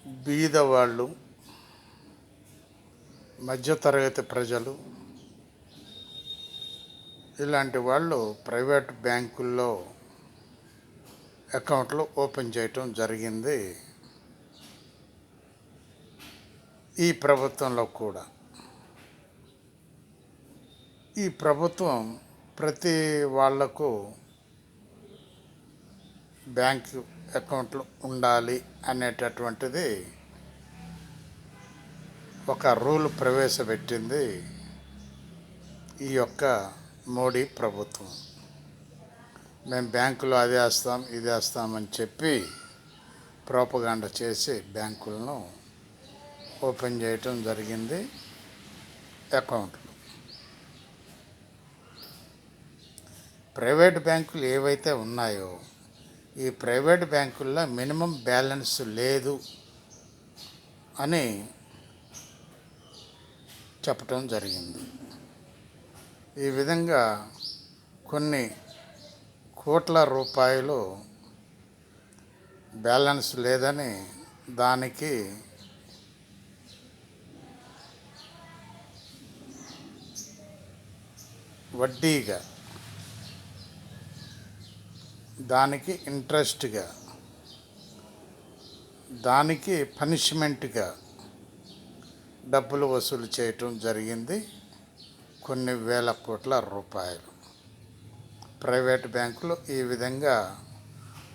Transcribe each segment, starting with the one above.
బీదవాళ్ళు, మధ్యతరగతి ప్రజలు ఇలాంటి వాళ్ళు ప్రైవేట్ బ్యాంకుల్లో అకౌంట్లు ఓపెన్ చేయటం జరిగింది ఈ ప్రభుత్వంలో కూడా. ఈ ప్రభుత్వం ప్రతి వాళ్లకు బ్యాంకు అకౌంట్లు ఉండాలి అనేటటువంటిది ఒక రూల్ ప్రవేశపెట్టింది ఈ యొక్క మోడీ ప్రభుత్వం. మేము బ్యాంకులో అది వేస్తాం ఇది వేస్తామని చెప్పి ప్రోపగాండా చేసి బ్యాంకులను ఓపెన్ చేయటం జరిగింది అకౌంట్లు. ప్రైవేట్ బ్యాంకులు ఏవైతే ఉన్నాయో ఈ ప్రైవేట్ బ్యాంకుల్లో మినిమం బ్యాలెన్స్ లేదు అని చెప్పటం జరిగింది. ఈ విధంగా కొన్ని కోట్ల రూపాయలు బ్యాలెన్స్ లేదని దానికి వడ్డీగా, దానికి ఇంట్రెస్ట్గా, దానికి పనిష్మెంట్గా డబ్బులు వసూలు చేయటం జరిగింది కొన్ని వేల కోట్ల రూపాయలు. ప్రైవేట్ బ్యాంకులు ఈ విధంగా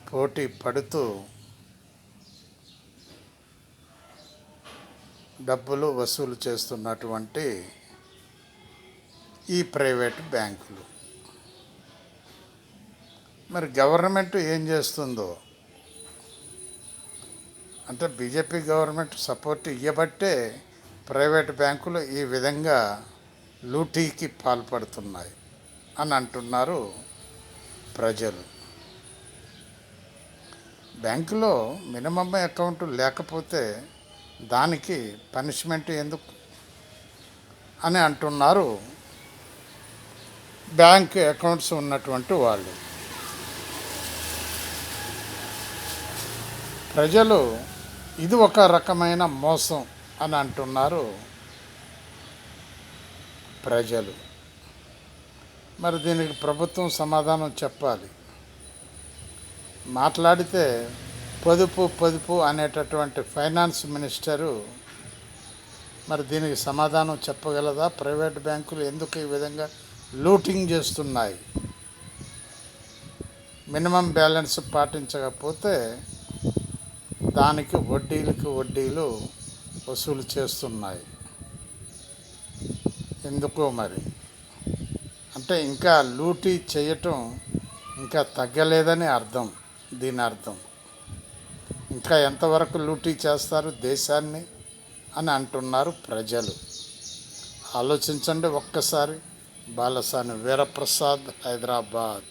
పోటీ పడుతూ డబ్బులు వసూలు చేస్తున్నటువంటి ఈ ప్రైవేట్ బ్యాంకులు. మరి గవర్నమెంట్ ఏం చేస్తుందో అంటే బీజేపీ గవర్నమెంట్ సపోర్ట్ ఇవ్వబట్టే ప్రైవేట్ బ్యాంకులు ఈ విధంగా లూటీకి పాల్పడుతున్నాయి అని అంటున్నారు ప్రజలు. బ్యాంకులో మినిమం అకౌంట్ లేకపోతే దానికి పనిష్మెంట్ ఎందుకు అని అంటున్నారు బ్యాంక్ అకౌంట్స్ ఉన్నటువంటి వాళ్ళు. ప్రజలు ఇది ఒక రకమైన మోసం అని అంటున్నారు ప్రజలు. మరి దీనికి ప్రభుత్వం సమాధానం చెప్పాలి. మాట్లాడితే పొదుపు అనేటటువంటి ఫైనాన్స్ మినిస్టరు మరి దీనికి సమాధానం చెప్పగలదా? ప్రైవేట్ బ్యాంకులు ఎందుకు ఈ విధంగా లూటింగ్ చేస్తున్నాయి? మినిమం బ్యాలెన్స్ పాటించకపోతే దానికి వడ్డీలు వసూలు చేస్తున్నాయి. ఎందుకో మరి. అంటే ఇంకా లూటీ చేయటం ఇంకా తగ్గలేదని అర్థం. దీని అర్థం ఇంకా ఎంతవరకు లూటీ చేస్తారు దేశాన్ని అని అంటున్నారు ప్రజలు. ఆలోచించండి ఒక్కసారి. బాలసాని వీరప్రసాద్, హైదరాబాద్.